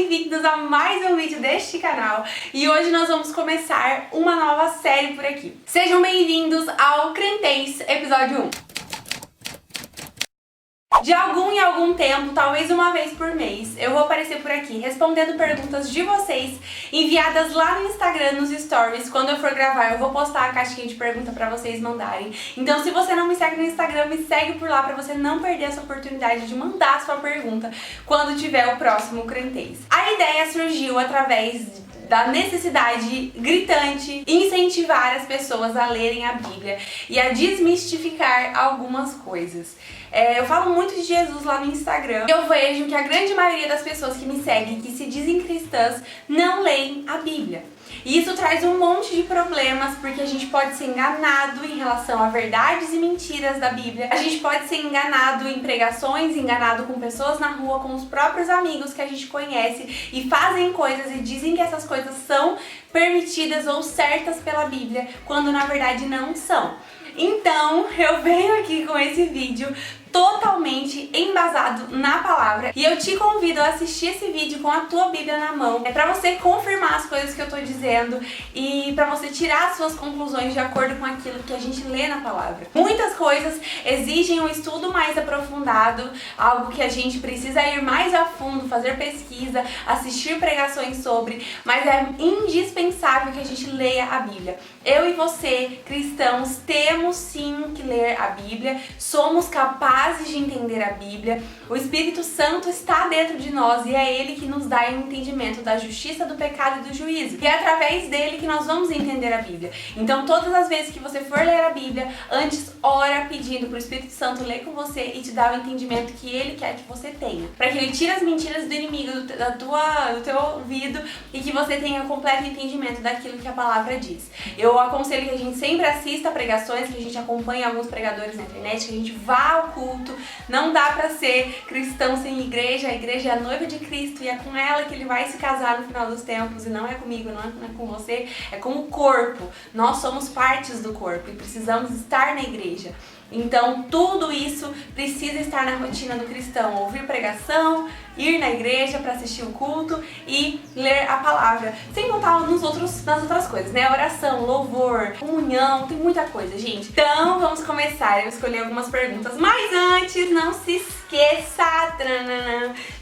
bem-vindos a mais um vídeo deste canal e hoje nós vamos começar uma nova série por aqui. Sejam bem-vindos ao Crentez, episódio 1. De algum em algum tempo, talvez uma vez por mês, eu vou aparecer por aqui respondendo perguntas de vocês enviadas lá no Instagram, nos stories. Quando eu for gravar, eu vou postar a caixinha de pergunta pra vocês mandarem. Então, se você não me segue no Instagram, me segue por lá pra você não perder essa oportunidade de mandar a sua pergunta quando tiver o próximo Crentez. A ideia surgiu através da necessidade gritante de incentivar as pessoas a lerem a Bíblia e a desmistificar algumas coisas. Eu falo muito de Jesus lá no Instagram e eu vejo que a grande maioria das pessoas que me seguem, que se dizem cristãs, não leem a Bíblia. E isso traz um monte de problemas, porque a gente pode ser enganado em relação a verdades e mentiras da Bíblia. A gente pode ser enganado em pregações, enganado com pessoas na rua, com os próprios amigos que a gente conhece e fazem coisas e dizem que essas coisas são permitidas ou certas pela Bíblia, quando na verdade não são. Então, eu venho aqui com esse vídeo totalmente embasado na palavra e eu te convido a assistir esse vídeo com a tua Bíblia na mão. É pra você confirmar as coisas que eu tô dizendo e pra você tirar as suas conclusões de acordo com aquilo que a gente lê na palavra. Muitas coisas exigem um estudo mais aprofundado, algo que a gente precisa ir mais a fundo, fazer pesquisa, assistir pregações sobre, mas é indispensável que a gente leia a Bíblia. Eu e você, cristãos, temos sim que ler a Bíblia, somos capazes de entender a Bíblia, o Espírito Santo está dentro de nós e é Ele que nos dá o entendimento da justiça, do pecado e do juízo. E é através dele que nós vamos entender a Bíblia. Então todas as vezes que você for ler a Bíblia, antes ora pedindo para o Espírito Santo ler com você e te dar o entendimento que Ele quer que você tenha. Para que Ele tire as mentiras do inimigo do teu ouvido e que você tenha o completo entendimento daquilo que a palavra diz. Eu aconselho que a gente sempre assista pregações, que a gente acompanhe alguns pregadores na internet, que a gente vá ao culto. Não dá pra ser cristão sem igreja. A igreja é a noiva de Cristo e é com ela que ele vai se casar no final dos tempos. E não é comigo, não é com você, é com o corpo. Nós somos partes do corpo e precisamos estar na igreja. Então tudo isso precisa estar na rotina do cristão. Ouvir pregação, ir na igreja para assistir o culto e ler a palavra. Sem contar nas outras coisas, né? Oração, louvor, comunhão, tem muita coisa, gente. Então vamos começar. Eu escolhi algumas perguntas, mas antes não se esqueça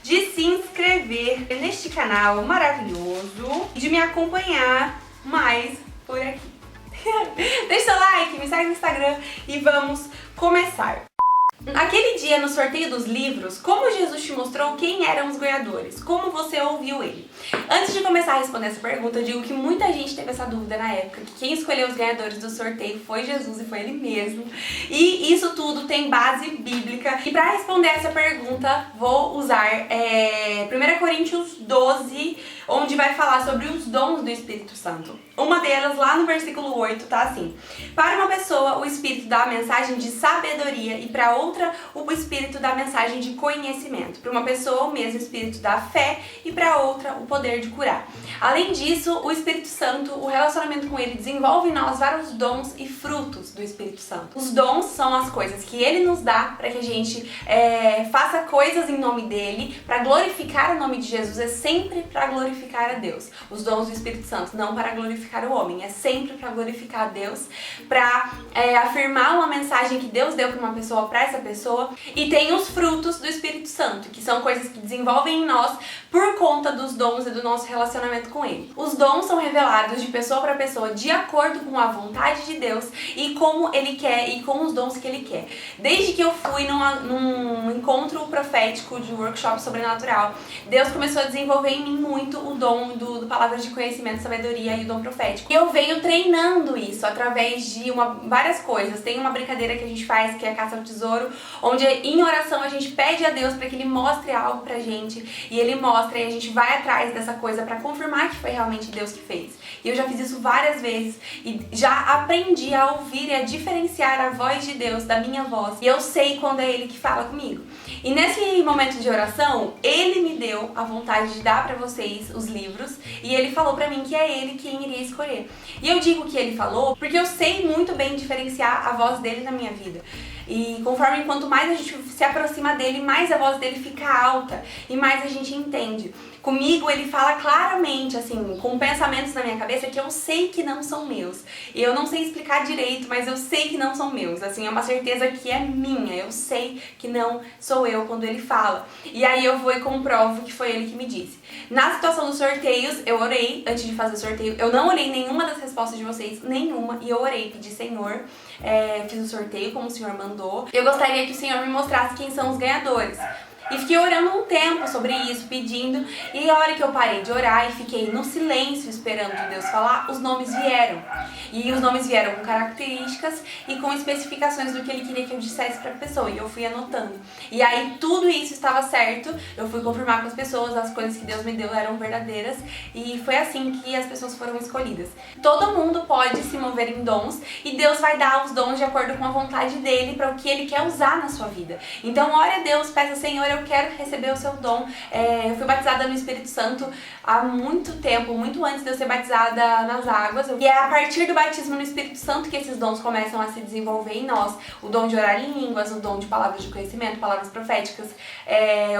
de se inscrever neste canal maravilhoso e de me acompanhar mais por aqui. Deixa seu like, me segue no Instagram e vamos começar. Aquele dia no sorteio dos livros, como Jesus te mostrou quem eram os ganhadores? Como você ouviu ele? Antes de começar a responder essa pergunta, eu digo que muita gente teve essa dúvida na época, que quem escolheu os ganhadores do sorteio foi Jesus e foi ele mesmo. E isso tudo tem base bíblica. E para responder essa pergunta, vou usar 1 Coríntios 12, onde vai falar sobre os dons do Espírito Santo. Uma delas, lá no versículo 8, tá assim: para uma pessoa, o Espírito dá a mensagem de sabedoria e para outra, o Espírito dá a mensagem de conhecimento. Para uma pessoa, o mesmo Espírito dá fé e para outra, o poder de curar. Além disso, o Espírito Santo, o relacionamento com ele desenvolve em nós vários dons e frutos do Espírito Santo. Os dons são as coisas que ele nos dá para que a gente faça coisas em nome dele, para glorificar o nome de Jesus. É sempre para glorificar a Deus. Os dons do Espírito Santo, não para glorificar o homem, é sempre para glorificar a Deus, para afirmar uma mensagem que Deus deu para uma pessoa, para essa pessoa. E tem os frutos do Espírito Santo, que são coisas que desenvolvem em nós por conta dos dons e do nosso relacionamento com ele. Os dons são revelados de pessoa para pessoa de acordo com a vontade de Deus e como ele quer e com os dons que ele quer. Desde que eu fui num encontro profético de workshop sobrenatural, Deus começou a desenvolver em mim muito o dom do palavras de conhecimento, sabedoria e o dom profético. E eu venho treinando isso através de várias coisas. Tem uma brincadeira que a gente faz, que é a caça ao tesouro, onde em oração a gente pede a Deus para que ele mostre algo pra gente e ele mostra e a gente vai atrás dessa coisa para confirmar que foi realmente Deus que fez. E eu já fiz isso várias vezes e já aprendi a ouvir e a diferenciar a voz de Deus da minha voz. E eu sei quando é ele que fala comigo. E nesse momento de oração, ele me deu a vontade de dar pra vocês os livros e ele falou pra mim que é ele quem iria escolher. E eu digo que ele falou porque eu sei muito bem diferenciar a voz dele na minha vida. E conforme quanto mais a gente se aproxima dele, mais a voz dele fica alta e mais a gente entende. Comigo ele fala claramente, assim, com pensamentos na minha cabeça que eu sei que não são meus. E eu não sei explicar direito, mas eu sei que não são meus. Assim, é uma certeza que é minha. Eu sei que não sou eu quando ele fala. E aí eu vou e comprovo que foi ele que me disse. Na situação dos sorteios, eu orei antes de fazer o sorteio. Eu não olhei nenhuma das respostas de vocês, nenhuma. E eu orei, pedi, Senhor, fiz o sorteio como o Senhor mandou. Eu gostaria que o Senhor me mostrasse quem são os ganhadores. E fiquei orando um tempo sobre isso, pedindo. E a hora que eu parei de orar e fiquei no silêncio esperando Deus falar, os nomes vieram. E os nomes vieram com características e com especificações do que ele queria que eu dissesse para a pessoa. E eu fui anotando. E aí tudo isso estava certo. Eu fui confirmar com as pessoas, as coisas que Deus me deu eram verdadeiras. E foi assim que as pessoas foram escolhidas. Todo mundo pode se mover em dons. E Deus vai dar os dons de acordo com a vontade dele para o que ele quer usar na sua vida. Então ore a Deus, peça, Senhor, eu quero receber o seu dom. Eu fui batizada no Espírito Santo há muito tempo, muito antes de eu ser batizada nas águas. E é a partir do batismo no Espírito Santo que esses dons começam a se desenvolver em nós. O dom de orar em línguas, o dom de palavras de conhecimento, palavras proféticas,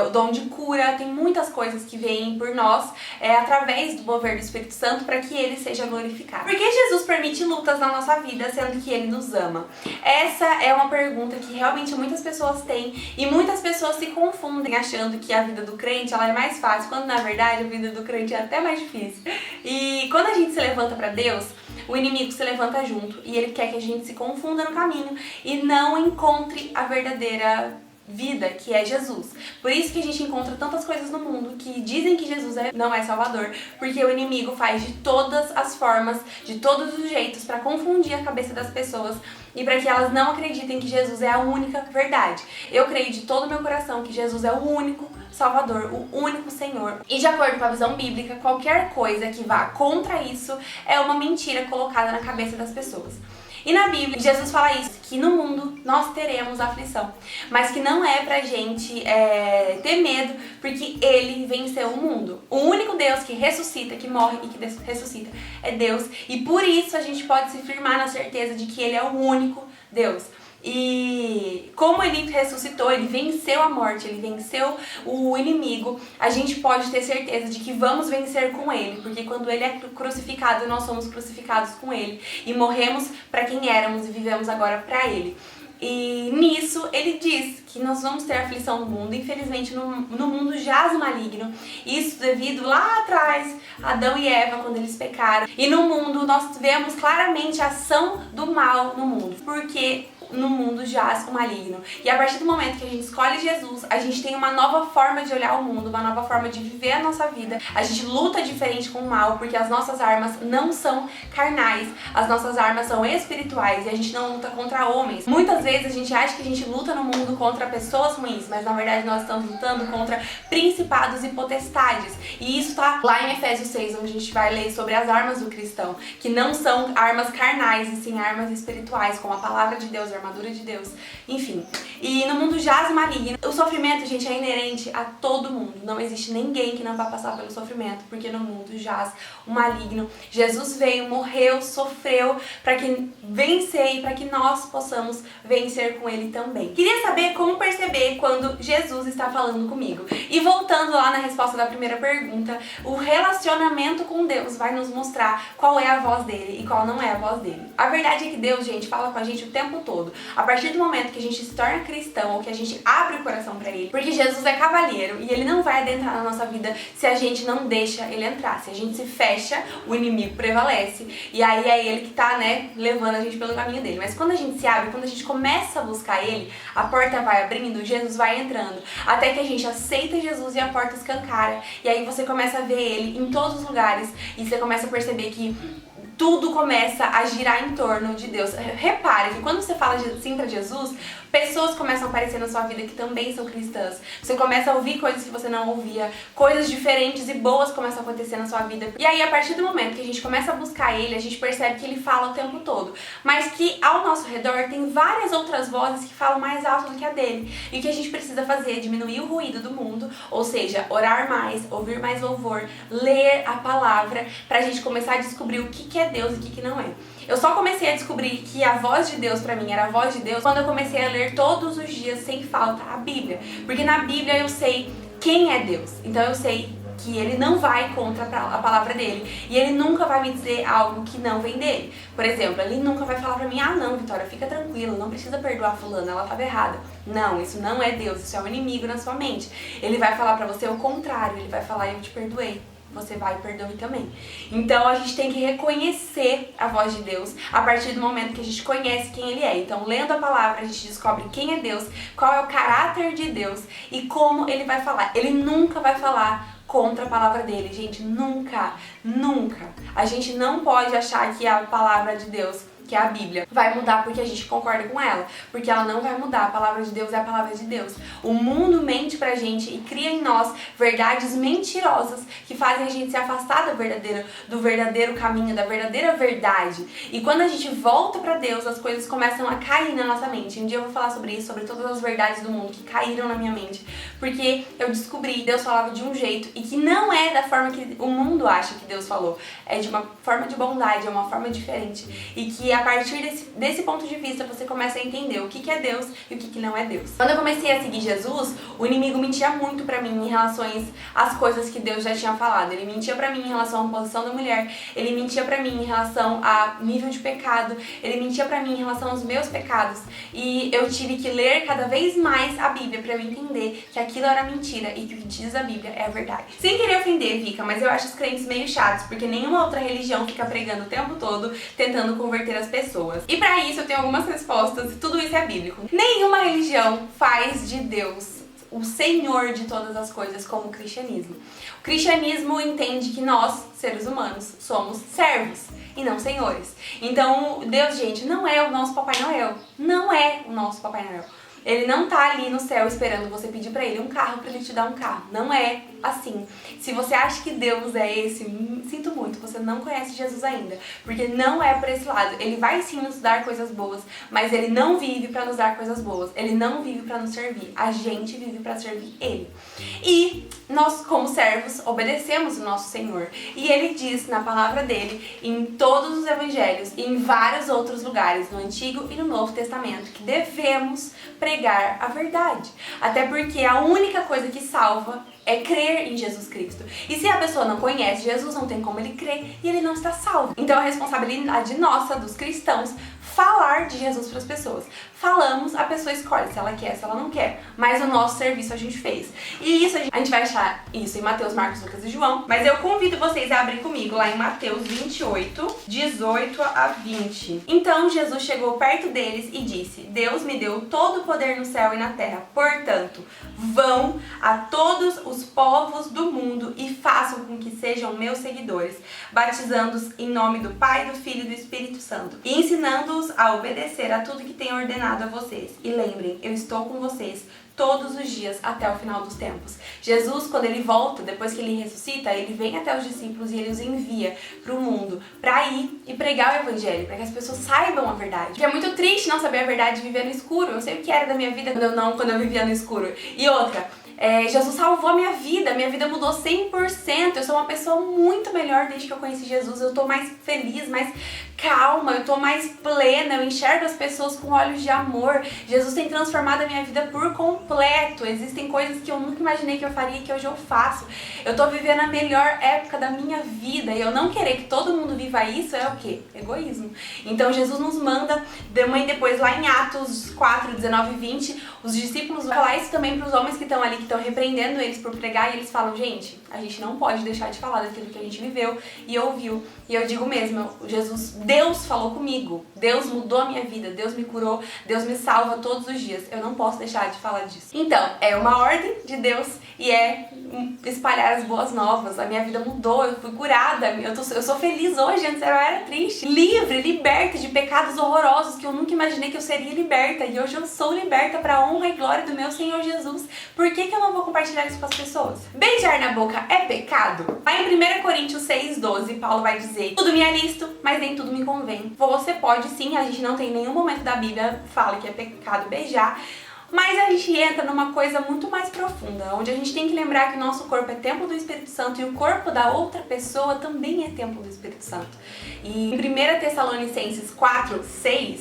o dom de cura. Tem muitas coisas que vêm por nós através do mover do Espírito Santo para que ele seja glorificado. Por que Jesus permite lutas na nossa vida, sendo que ele nos ama? Essa é uma pergunta que realmente muitas pessoas têm e muitas pessoas se confundem achando que a vida do crente ela é mais fácil, quando na verdade a vida do crente é até mais difícil. E quando a gente se levanta para Deus, o inimigo se levanta junto e ele quer que a gente se confunda no caminho e não encontre a verdadeira vida, que é Jesus. Por isso que a gente encontra tantas coisas no mundo que dizem que Jesus não é Salvador, porque o inimigo faz de todas as formas, de todos os jeitos para confundir a cabeça das pessoas e para que elas não acreditem que Jesus é a única verdade. Eu creio de todo o meu coração que Jesus é o único Salvador, o único Senhor. E de acordo com a visão bíblica, qualquer coisa que vá contra isso é uma mentira colocada na cabeça das pessoas. E na Bíblia, Jesus fala isso, que no mundo nós teremos aflição, mas que não é pra gente ter medo, porque ele venceu o mundo. O único Deus que ressuscita, que morre e que ressuscita é Deus, e por isso a gente pode se firmar na certeza de que ele é o único Deus. E como ele ressuscitou, ele venceu a morte, ele venceu o inimigo, a gente pode ter certeza de que vamos vencer com ele, porque quando ele é crucificado, nós somos crucificados com ele e morremos para quem éramos e vivemos agora para ele. E nisso ele diz que nós vamos ter aflição no mundo. Infelizmente no mundo jaz o maligno. Isso devido lá atrás, Adão e Eva, quando eles pecaram. E no mundo nós vemos claramente a ação do mal no mundo, porque no mundo jaz o maligno. E a partir do momento que a gente escolhe Jesus, a gente tem uma nova forma de olhar o mundo, uma nova forma de viver a nossa vida. A gente luta diferente com o mal, porque as nossas armas não são carnais, as nossas armas são espirituais e a gente não luta contra homens. Muitas vezes a gente acha que a gente luta no mundo contra pessoas ruins, mas na verdade nós estamos lutando contra principados e potestades. E isso tá lá em Efésios 6, onde a gente vai ler sobre as armas do cristão, que não são armas carnais, e sim armas espirituais, como a palavra de Deus, a armadura de Deus, enfim. E no mundo jaz o maligno. O sofrimento, gente, é inerente a todo mundo. Não existe ninguém que não vai passar pelo sofrimento, porque no mundo jaz o maligno. Jesus veio, morreu, sofreu para que vencer e para que nós possamos vencer com ele também. Queria saber como perceber quando Jesus está falando comigo. E voltando lá na resposta da primeira pergunta, o relacionamento com Deus vai nos mostrar qual é a voz dele e qual não é a voz dele. A verdade é que Deus, gente, fala com a gente o tempo todo. A partir do momento que a gente se torna cristão ou que a gente abre o coração pra ele, porque Jesus é cavalheiro e ele não vai adentrar na nossa vida se a gente não deixa ele entrar. Se a gente se fecha, o inimigo prevalece e aí é ele que tá, levando a gente pelo caminho dele. Mas quando a gente se abre, quando a gente começa a buscar ele, a porta vai abrindo, Jesus vai entrando, até que a gente aceita Jesus e a porta escancara. E aí você começa a ver ele em todos os lugares e você começa a perceber que tudo começa a girar em torno de Deus. Repare que quando você fala assim pra Jesus, pessoas começam a aparecer na sua vida que também são cristãs. Você começa a ouvir coisas que você não ouvia, coisas diferentes e boas começam a acontecer na sua vida. E aí, a partir do momento que a gente começa a buscar ele, a gente percebe que ele fala o tempo todo, mas que ao nosso redor tem várias outras vozes que falam mais alto do que a dele. E o que a gente precisa fazer é diminuir o ruído do mundo, ou seja, orar mais, ouvir mais louvor, ler a palavra, pra gente começar a descobrir o que é é Deus e o que não é. Eu só comecei a descobrir que a voz de Deus pra mim era a voz de Deus quando eu comecei a ler todos os dias, sem falta, a Bíblia. Porque na Bíblia eu sei quem é Deus. Então eu sei que ele não vai contra a palavra dele. E ele nunca vai me dizer algo que não vem dele. Por exemplo, ele nunca vai falar pra mim, ah não, Vitória, fica tranquila, não precisa perdoar fulana, ela estava errada. Não, isso não é Deus, isso é um inimigo na sua mente. Ele vai falar pra você o contrário, ele vai falar, eu te perdoei. Você vai e perdoe também. Então a gente tem que reconhecer a voz de Deus a partir do momento que a gente conhece quem Ele é. Então, lendo a palavra, a gente descobre quem é Deus, qual é o caráter de Deus e como Ele vai falar. Ele nunca vai falar contra a palavra dele, gente, nunca, nunca. A gente não pode achar que a palavra de Deus, que é a Bíblia, vai mudar porque a gente concorda com ela, porque ela não vai mudar. A palavra de Deus é a palavra de Deus. O mundo mente pra gente e cria em nós verdades mentirosas que fazem a gente se afastar do verdadeiro caminho, da verdadeira verdade. E quando a gente volta pra Deus, as coisas começam a cair na nossa mente. Um dia eu vou falar sobre isso, sobre todas as verdades do mundo que caíram na minha mente, porque eu descobri que Deus falava de um jeito e que não é da forma que o mundo acha que Deus falou. É de uma forma de bondade, é uma forma diferente. E que a partir desse ponto de vista você começa a entender o que é Deus e o que não é Deus. Quando eu comecei a seguir Jesus, o inimigo mentia muito pra mim em relação às coisas que Deus já tinha falado. Ele mentia pra mim em relação à posição da mulher, ele mentia pra mim em relação a nível de pecado, ele mentia pra mim em relação aos meus pecados. E eu tive que ler cada vez mais a Bíblia pra eu entender que aquilo era mentira e que o que diz a Bíblia é a verdade. Sem querer ofender, Vika, mas eu acho os crentes meio chatos, porque nenhuma outra religião fica pregando o tempo todo, tentando converter as pessoas. E pra isso eu tenho algumas respostas e tudo isso é bíblico. Nenhuma religião faz de Deus o Senhor de todas as coisas como o cristianismo. O cristianismo entende que nós, seres humanos, somos servos e não senhores. Então, Deus, gente, não é o nosso Papai Noel. Não é o nosso Papai Noel. Ele não tá ali no céu esperando você pedir pra ele um carro pra ele te dar um carro. Não é assim. Se você acha que Deus é esse, sinto muito, você não conhece Jesus ainda. Porque não é por esse lado. Ele vai sim nos dar coisas boas, mas ele não vive pra nos dar coisas boas. Ele não vive pra nos servir. A gente vive pra servir ele. E nós, como servos, obedecemos o nosso Senhor. E ele diz na palavra dele, em todos os evangelhos e em vários outros lugares, no Antigo e no Novo Testamento, que devemos pregar a verdade. Até porque a única coisa que salva é crer em Jesus Cristo. E se a pessoa não conhece Jesus, não tem como ele crer e ele não está salvo. Então é responsabilidade nossa, dos cristãos, falar de Jesus para as pessoas. Falamos, a pessoa escolhe se ela quer, se ela não quer. Mas o nosso serviço a gente fez. E isso a gente vai achar isso em Mateus, Marcos, Lucas e João. Mas eu convido vocês a abrir comigo lá em Mateus 28, 18 a 20. Então Jesus chegou perto deles e disse: Deus me deu todo o poder no céu e na terra. Portanto, vão a todos os povos do mundo e façam com que sejam meus seguidores, batizando-os em nome do Pai, do Filho e do Espírito Santo, e ensinando-os a obedecer a tudo que tenho ordenado a vocês. E lembrem, eu estou com vocês todos os dias até o final dos tempos. Jesus, quando ele volta, depois que ele ressuscita, ele vem até os discípulos e ele os envia para o mundo para ir e pregar o evangelho, para que as pessoas saibam a verdade. Porque é muito triste não saber a verdade e viver no escuro. Eu sei o que era da minha vida quando eu vivia no escuro. E outra, Jesus salvou a minha vida mudou 100%, eu sou uma pessoa muito melhor desde que eu conheci Jesus, eu tô mais feliz, mais calma, eu tô mais plena, eu enxergo as pessoas com olhos de amor. Jesus tem transformado a minha vida por completo, existem coisas que eu nunca imaginei que eu faria e que hoje eu faço. Eu tô vivendo a melhor época da minha vida e eu não querer que todo mundo viva isso é o quê? Egoísmo. Então Jesus nos manda, depois lá em Atos 4, 19 e 20, os discípulos vão falar isso também pros homens que estão ali, que estão repreendendo eles por pregar, e eles falam: gente, a gente não pode deixar de falar daquilo que a gente viveu e ouviu. E eu digo mesmo, Deus falou comigo, Deus mudou a minha vida, Deus me curou, Deus me salva todos os dias. Eu não posso deixar de falar disso. Então, é uma ordem de Deus e é espalhar as boas novas. A minha vida mudou, eu fui curada, eu sou feliz hoje, antes eu era triste. Livre, liberta de pecados horrorosos que eu nunca imaginei que eu seria liberta. E hoje eu sou liberta para a honra e glória do meu Senhor Jesus. Por que eu não vou compartilhar isso com as pessoas? Beijar na boca é pecado? Lá em 1 Coríntios 6,12, Paulo vai dizer: tudo me é lícito, mas nem tudo me convém. Você pode sim, a gente não tem em nenhum momento da Bíblia fala que é pecado beijar, Mas a gente entra numa coisa muito mais profunda, onde a gente tem que lembrar que o nosso corpo é templo do Espírito Santo e o corpo da outra pessoa também é templo do Espírito Santo. E em 1 Tessalonicenses 4:6,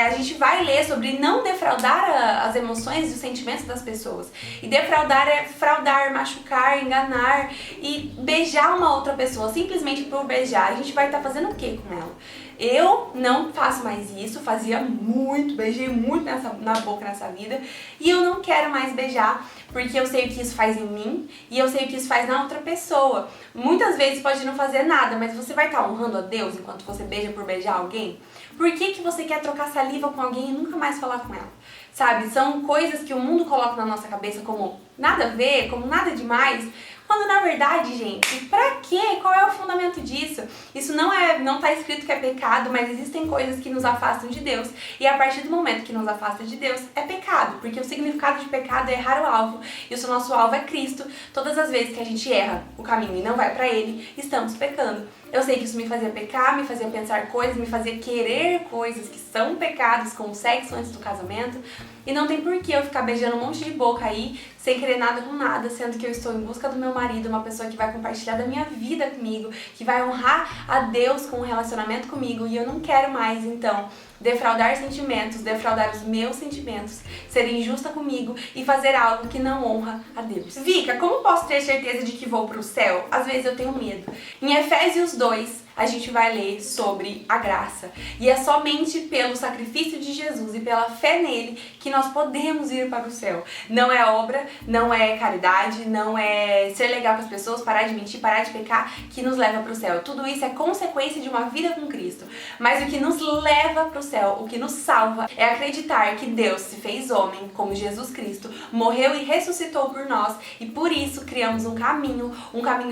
a gente vai ler sobre não defraudar as emoções e os sentimentos das pessoas. E defraudar é fraudar, machucar, enganar e beijar uma outra pessoa simplesmente por beijar. A gente vai estar fazendo o que com ela? Eu não faço mais isso, fazia muito, beijei muito na boca nessa vida e eu não quero mais beijar porque eu sei o que isso faz em mim e eu sei o que isso faz na outra pessoa. Muitas vezes pode não fazer nada, mas você vai estar honrando a Deus enquanto você beija por beijar alguém? Por que você quer trocar saliva com alguém e nunca mais falar com ela? Sabe, são coisas que o mundo coloca na nossa cabeça como nada a ver, como nada demais, quando na verdade, gente, pra quê? Qual é o fundamento disso? Isso não tá escrito que é pecado, mas existem coisas que nos afastam de Deus. E a partir do momento que nos afasta de Deus, é pecado. Porque o significado de pecado é errar o alvo. E o nosso alvo é Cristo. Todas as vezes que a gente erra o caminho e não vai pra Ele, estamos pecando. Eu sei que isso me fazia pecar, me fazia pensar coisas, me fazia querer coisas que são pecados, como sexo antes do casamento. E não tem por que eu ficar beijando um monte de boca aí, sem querer nada com nada, sendo que eu estou em busca do meu marido, uma pessoa que vai compartilhar da minha vida comigo, que vai honrar a Deus com um relacionamento comigo, e eu não quero mais, então, defraudar sentimentos, defraudar os meus sentimentos, ser injusta comigo e fazer algo que não honra a Deus. Vika, como posso ter certeza de que vou pro céu? Às vezes eu tenho medo. Em Efésios 2, a gente vai ler sobre a graça. E é somente pelo sacrifício de Jesus e pela fé nele que nós podemos ir para o céu. Não é obra, não é caridade, não é ser legal com as pessoas, parar de mentir, parar de pecar, que nos leva para o céu. Tudo isso é consequência de uma vida com Cristo. Mas o que nos leva para o céu, o que nos salva, é acreditar que Deus se fez homem, como Jesus Cristo, morreu e ressuscitou por nós, e por isso criamos um caminho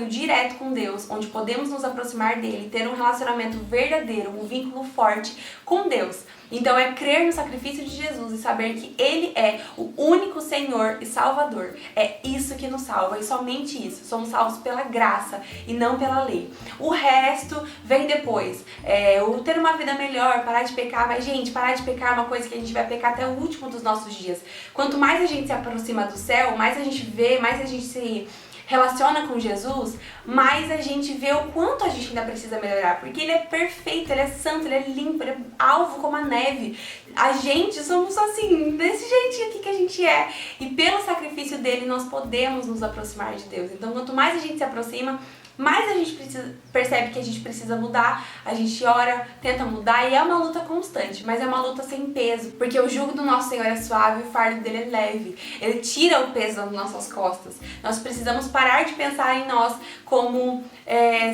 direto com Deus, onde podemos nos aproximar dele, ter um relacionamento verdadeiro, um vínculo forte com Deus. Então é crer no sacrifício de Jesus e saber que Ele é o único Senhor e Salvador. É isso que nos salva e somente isso. Somos salvos pela graça e não pela lei. O resto vem depois. O ter uma vida melhor, parar de pecar. Mas, gente, parar de pecar é uma coisa que a gente vai pecar até o último dos nossos dias. Quanto mais a gente se aproxima do céu, mais a gente vê, mais a gente se relaciona com Jesus, mais a gente vê o quanto a gente ainda precisa melhorar, porque Ele é perfeito, Ele é santo, Ele é limpo, Ele é alvo como a neve. A gente somos assim, desse jeitinho aqui que a gente é, e pelo sacrifício dele nós podemos nos aproximar de Deus. Então quanto mais a gente se aproxima, mais a gente percebe que a gente precisa mudar, a gente ora, tenta mudar, e é uma luta constante, mas é uma luta sem peso, porque o jugo do nosso Senhor é suave e o fardo dele é leve. Ele tira o peso das nossas costas. Nós precisamos parar de pensar em nós como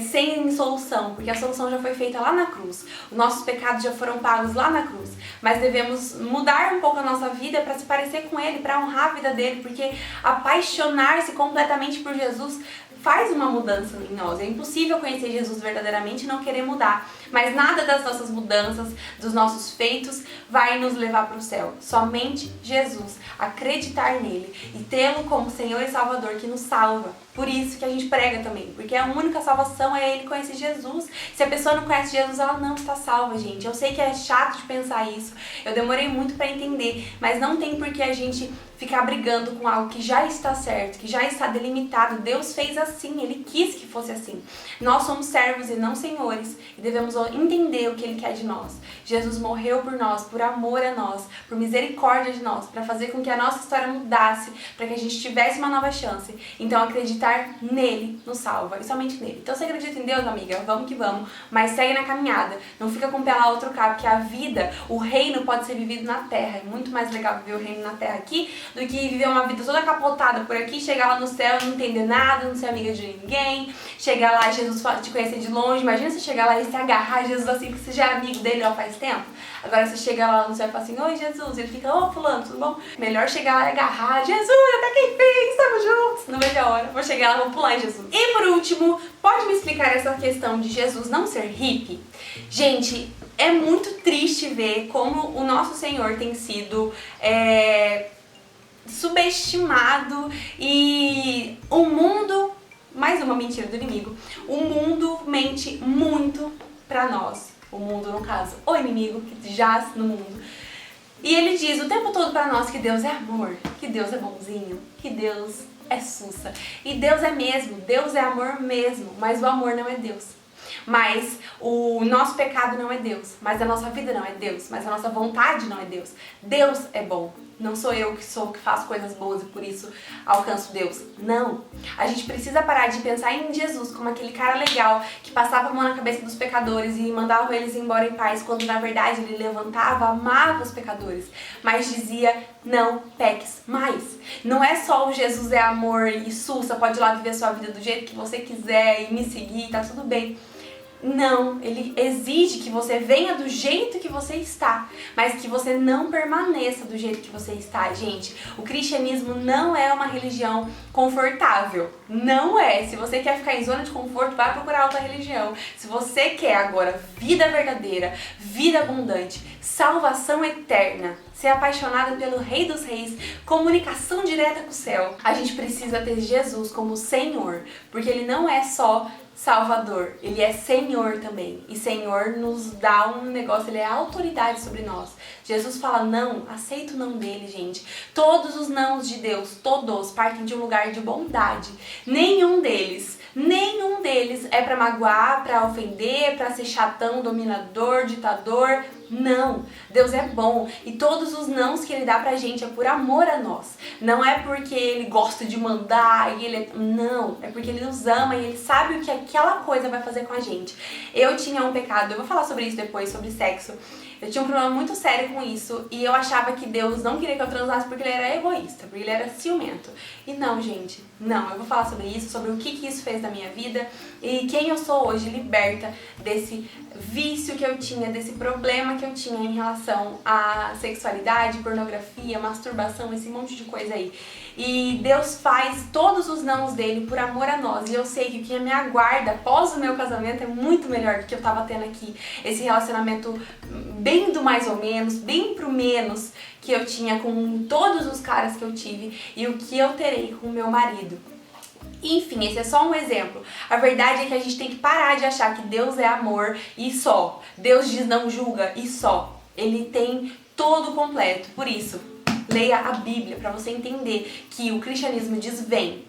sem solução, porque a solução já foi feita lá na cruz. Os nossos pecados já foram pagos lá na cruz, mas devemos mudar um pouco a nossa vida para se parecer com Ele, para honrar a vida dele, porque apaixonar-se completamente por Jesus faz uma mudança em nós. É impossível conhecer Jesus verdadeiramente e não querer mudar. Mas nada das nossas mudanças, dos nossos feitos, vai nos levar para o céu. Somente Jesus. Acreditar nele e tê-lo como Senhor e Salvador que nos salva. Por isso que a gente prega também. Porque a única salvação é ele conhecer Jesus. Se a pessoa não conhece Jesus, ela não está salva, gente. Eu sei que é chato de pensar isso. Eu demorei muito para entender. Mas não tem por que a gente ficar brigando com algo que já está certo, que já está delimitado. Deus fez assim, Ele quis que fosse assim. Nós somos servos e não senhores, e devemos entender o que Ele quer de nós. Jesus morreu por nós, por amor a nós, por misericórdia de nós, para fazer com que a nossa história mudasse, para que a gente tivesse uma nova chance. Então acreditar nele nos salva, e somente nele. Então se acredita em Deus, amiga, vamos que vamos, mas segue na caminhada. Não fica com o pé lá outro cabo, porque a vida, o reino pode ser vivido na terra. É muito mais legal viver o reino na terra aqui do que viver uma vida toda capotada por aqui, chegar lá no céu, não entender nada, não ser amiga de ninguém, chegar lá e Jesus te conhecer de longe. Imagina você chegar lá e se agarrar a Jesus assim, que você já é amigo dele há faz tempo. Agora você chega lá no céu e fala assim, oi Jesus, ele fica, ô fulano, tudo bom? Melhor chegar lá e agarrar, Jesus, até que enfim, estamos juntos. Não vejo a hora, vou chegar lá, vou pular em Jesus. E por último, pode me explicar essa questão de Jesus não ser hippie? Gente, é muito triste ver como o nosso Senhor tem sido subestimado, e o mundo, mais uma mentira do inimigo, o mundo mente muito pra nós, o mundo no caso, o inimigo que jaz no mundo, E ele diz o tempo todo pra nós que Deus é amor, que Deus é bonzinho, que Deus é sussa. E Deus é mesmo, Deus é amor mesmo, mas o amor não é Deus. Mas o nosso pecado não é Deus, mas a nossa vida não é Deus, mas a nossa vontade não é Deus. Deus é bom. Não sou eu que faço coisas boas e por isso alcanço Deus. Não. A gente precisa parar de pensar em Jesus como aquele cara legal que passava a mão na cabeça dos pecadores e mandava eles embora em paz, quando na verdade ele levantava, amava os pecadores, mas dizia: não peques mais. Não é só o Jesus é amor e sussa, pode ir lá viver a sua vida do jeito que você quiser e me seguir, tá tudo bem. Não, ele exige que você venha do jeito que você está, mas que você não permaneça do jeito que você está, gente. O cristianismo não é uma religião confortável, não é. Se você quer ficar em zona de conforto, vai procurar outra religião. Se você quer agora vida verdadeira, vida abundante, salvação eterna, ser apaixonada pelo Rei dos Reis, comunicação direta com o céu, a gente precisa ter Jesus como Senhor, porque ele não é só Salvador, ele é Senhor também. E Senhor nos dá um negócio, ele é autoridade sobre nós. Jesus fala não, aceita o não dele, gente. Todos os nãos de Deus, todos, partem de um lugar de bondade. Nenhum deles é pra magoar, pra ofender, pra ser chatão, dominador, ditador. Não, Deus é bom e todos os nãos que ele dá pra gente é por amor a nós. Não é porque ele gosta de mandar e não, é porque ele nos ama e ele sabe o que aquela coisa vai fazer com a gente. Eu tinha um pecado, eu vou falar sobre isso depois, sobre sexo. Eu tinha um problema muito sério com isso e eu achava que Deus não queria que eu transasse porque ele era egoísta, porque ele era ciumento. E não, gente, não. Eu vou falar sobre isso, sobre o que isso fez na minha vida e quem eu sou hoje, liberta desse vício que eu tinha, desse problema que eu tinha em relação à sexualidade, pornografia, masturbação, esse monte de coisa aí. E Deus faz todos os nãos dele por amor a nós. E eu sei que o que me aguarda após o meu casamento é muito melhor do que eu tava tendo aqui. Esse relacionamento bem do mais ou menos, bem pro menos que eu tinha com todos os caras que eu tive e o que eu terei com o meu marido. Enfim, esse é só um exemplo. A verdade é que a gente tem que parar de achar que Deus é amor e só. Deus diz não julga e só. Ele tem todo completo. Por isso, leia a Bíblia para você entender que o cristianismo diz vem,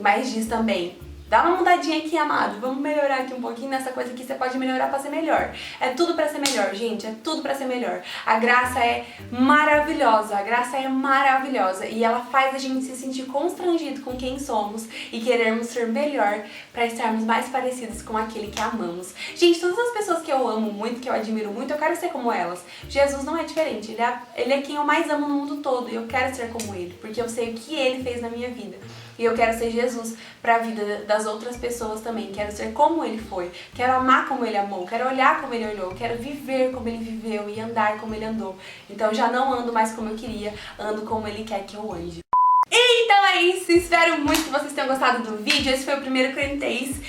mas diz também dá uma mudadinha aqui, amado. Vamos melhorar aqui um pouquinho nessa coisa aqui. Você pode melhorar pra ser melhor. É tudo pra ser melhor, gente. É tudo pra ser melhor. A graça é maravilhosa. A graça é maravilhosa. E ela faz a gente se sentir constrangido com quem somos e querermos ser melhor pra estarmos mais parecidos com aquele que amamos. Gente, todas as pessoas que eu amo muito, que eu admiro muito, eu quero ser como elas. Jesus não é diferente. Ele é quem eu mais amo no mundo todo. E eu quero ser como ele. Porque eu sei o que ele fez na minha vida. E eu quero ser Jesus para a vida das outras pessoas também. Quero ser como ele foi. Quero amar como ele amou. Quero olhar como ele olhou. Quero viver como ele viveu e andar como ele andou. Então já não ando mais como eu queria. Ando como ele quer que eu ande. Então é isso, espero muito que vocês tenham gostado do vídeo. Esse foi o primeiro crentez.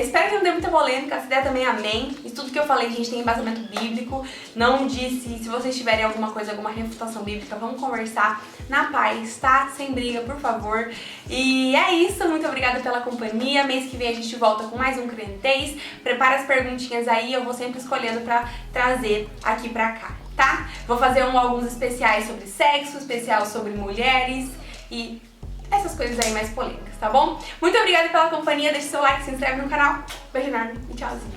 Espero que não dê muita polêmica, se der também amém. E tudo que eu falei, gente, tem embasamento bíblico. Não disse, se vocês tiverem alguma coisa, alguma refutação bíblica, vamos conversar na paz, tá? Sem briga, por favor. E é isso, muito obrigada pela companhia. Mês que vem a gente volta com mais um crentez. Prepara as perguntinhas aí, eu vou sempre escolhendo pra trazer aqui pra cá, tá? Vou fazer alguns especiais sobre sexo, especial sobre mulheres e essas coisas aí mais polêmicas, tá bom? Muito obrigada pela companhia, deixa seu like, se inscreve no canal. Beijo enorme e tchauzinho.